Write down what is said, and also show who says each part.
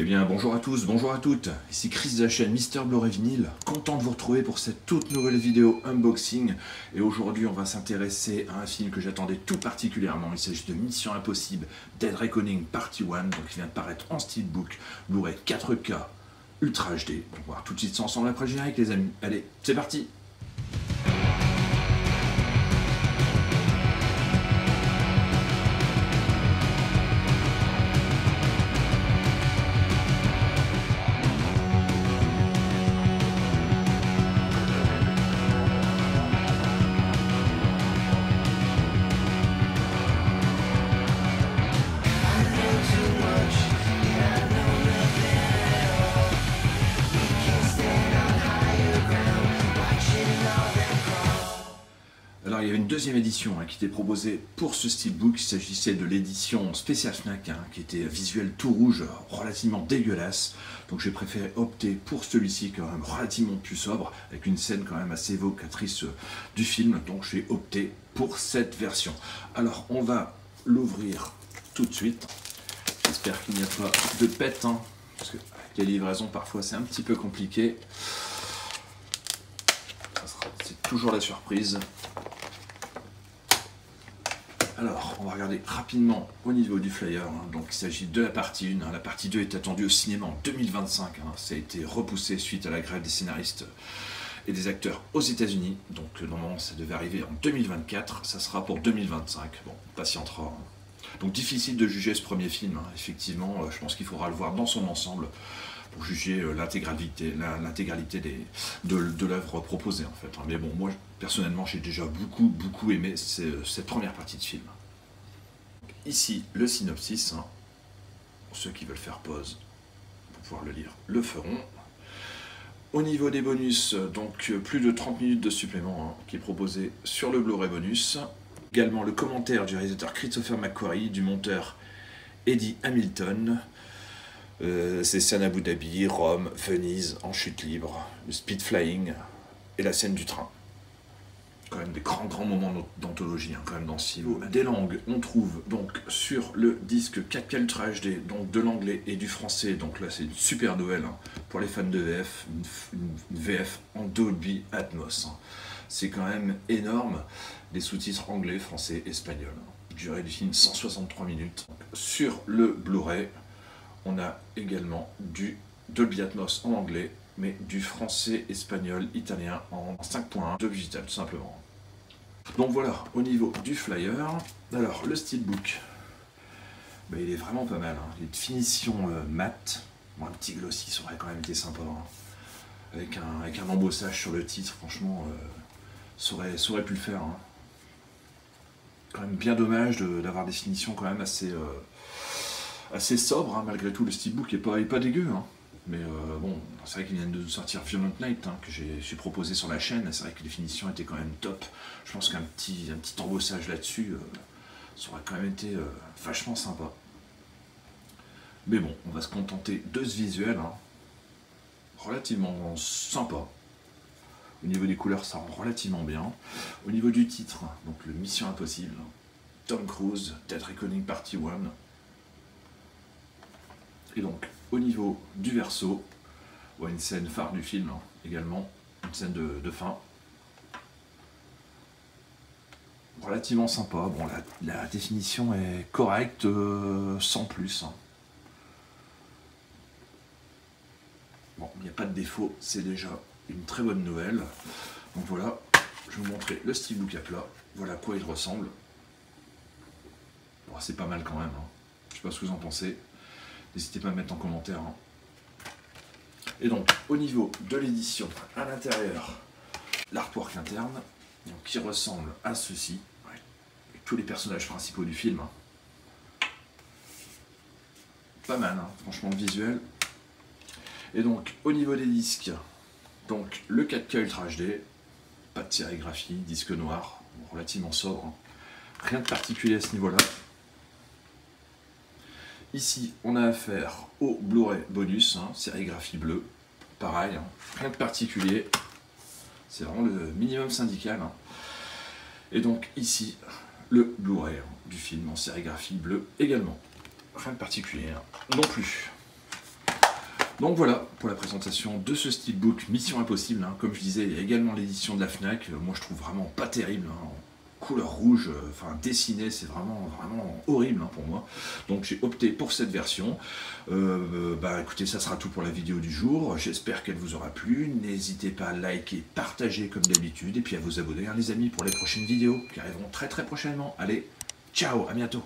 Speaker 1: Eh bien bonjour à tous, bonjour à toutes, ici Chris de la chaîne Mister Blu-ray Vinyl, content de vous retrouver pour cette toute nouvelle vidéo unboxing. Et aujourd'hui on va s'intéresser à un film que j'attendais tout particulièrement. Il s'agit de Mission Impossible Dead Reckoning Partie 1, donc qui vient de paraître en steelbook, Blu-ray 4K Ultra HD. On va voir tout de suite ça ensemble après le générique les amis. Allez, c'est parti! Alors il y avait une deuxième édition qui était proposée pour ce steelbook. Il s'agissait de l'édition spéciale Fnac qui était visuel tout rouge, relativement dégueulasse. Donc j'ai préféré opter pour celui-ci quand même relativement plus sobre, avec une scène quand même assez évocatrice du film. Donc j'ai opté pour cette version. Alors on va l'ouvrir tout de suite. J'espère qu'il n'y a pas de pète, parce que avec les livraisons parfois c'est un petit peu compliqué. C'est toujours la surprise. Alors, on va regarder rapidement au niveau du flyer. Donc, il s'agit de la partie 1. La partie 2 est attendue au cinéma en 2025. Ça a été repoussé suite à la grève des scénaristes et des acteurs aux États-Unis. Donc, normalement, ça devait arriver en 2024. Ça sera pour 2025. Bon, on patientera. Donc, difficile de juger ce premier film. Effectivement, je pense qu'il faudra le voir dans son ensemble pour juger l'intégralité de l'œuvre proposée en fait. Mais bon, moi personnellement j'ai déjà beaucoup aimé cette première partie de film. Ici le synopsis, pour ceux qui veulent faire pause pour pouvoir le lire, le feront. Au niveau des bonus, donc plus de 30 minutes de supplément qui est proposé sur le Blu-ray bonus. Également le commentaire du réalisateur Christopher McQuarrie, du monteur Eddie Hamilton. C'est scènes Abu Dhabi, Rome, Venise, en chute libre, le speed flying et la scène du train. Quand même des grands moments d'anthologie quand même dans ce film. Des langues, on trouve donc sur le disque 4K Ultra HD, donc de l'anglais et du français. Donc là c'est une super nouvelle pour les fans de VF, une VF en Dolby Atmos. C'est quand même énorme. Des sous-titres anglais, français, espagnol. Durée du film 163 minutes. Sur le Blu-ray, on a également du Dolby Atmos en anglais, mais du français, espagnol, italien en 5.1 de digital, tout simplement. Donc voilà, au niveau du flyer, alors le steelbook, il est vraiment pas mal. Il est de finition mat, un petit glossy, ça aurait quand même été sympa. Avec un embossage sur le titre, franchement, ça aurait pu le faire. Quand même bien dommage d'avoir des finitions quand même assez sobre, malgré tout. Le steelbook est pas dégueu, mais bon, c'est vrai qu'il vient de sortir Violent Night que j'ai proposé sur la chaîne. C'est vrai que les finitions étaient quand même top. Je pense qu'un petit embossage là-dessus, ça aurait quand même été vachement sympa. Mais bon, on va se contenter de ce visuel, relativement sympa. Au niveau des couleurs, ça rend relativement bien. Au niveau du titre, donc le Mission Impossible, Tom Cruise, Dead Reckoning Partie 1. Et donc, au niveau du verso, une scène phare du film également, une scène de fin. Relativement sympa. Bon, la définition est correcte, sans plus. Bon, il n'y a pas de défaut, c'est déjà une très bonne nouvelle. Donc voilà, je vais vous montrer le steelbook à plat. Voilà à quoi il ressemble. Bon, c'est pas mal quand même. Je sais pas ce que vous en pensez. N'hésitez pas à me mettre en commentaire. Et donc, au niveau de l'édition, à l'intérieur, l'artwork interne, donc, qui ressemble à ceci. Avec tous les personnages principaux du film. Pas mal, franchement, le visuel. Et donc, au niveau des disques, donc le 4K Ultra HD, pas de sérigraphie, disque noir, relativement sobre. Rien de particulier à ce niveau-là. Ici, on a affaire au Blu-ray bonus, sérigraphie bleue, pareil, rien de particulier, c'est vraiment le minimum syndical. Et donc ici, le Blu-ray du film en sérigraphie bleue également, rien de particulier non plus. Donc voilà pour la présentation de ce steelbook Mission Impossible. Comme je disais, il y a également l'édition de la Fnac. Moi je trouve vraiment pas terrible. En couleur rouge, enfin dessiné, c'est vraiment horrible pour moi. Donc j'ai opté pour cette version. Écoutez, ça sera tout pour la vidéo du jour. J'espère qu'elle vous aura plu. N'hésitez pas à liker, partager comme d'habitude. Et puis à vous abonner les amis pour les prochaines vidéos qui arriveront très prochainement. Allez, ciao, à bientôt.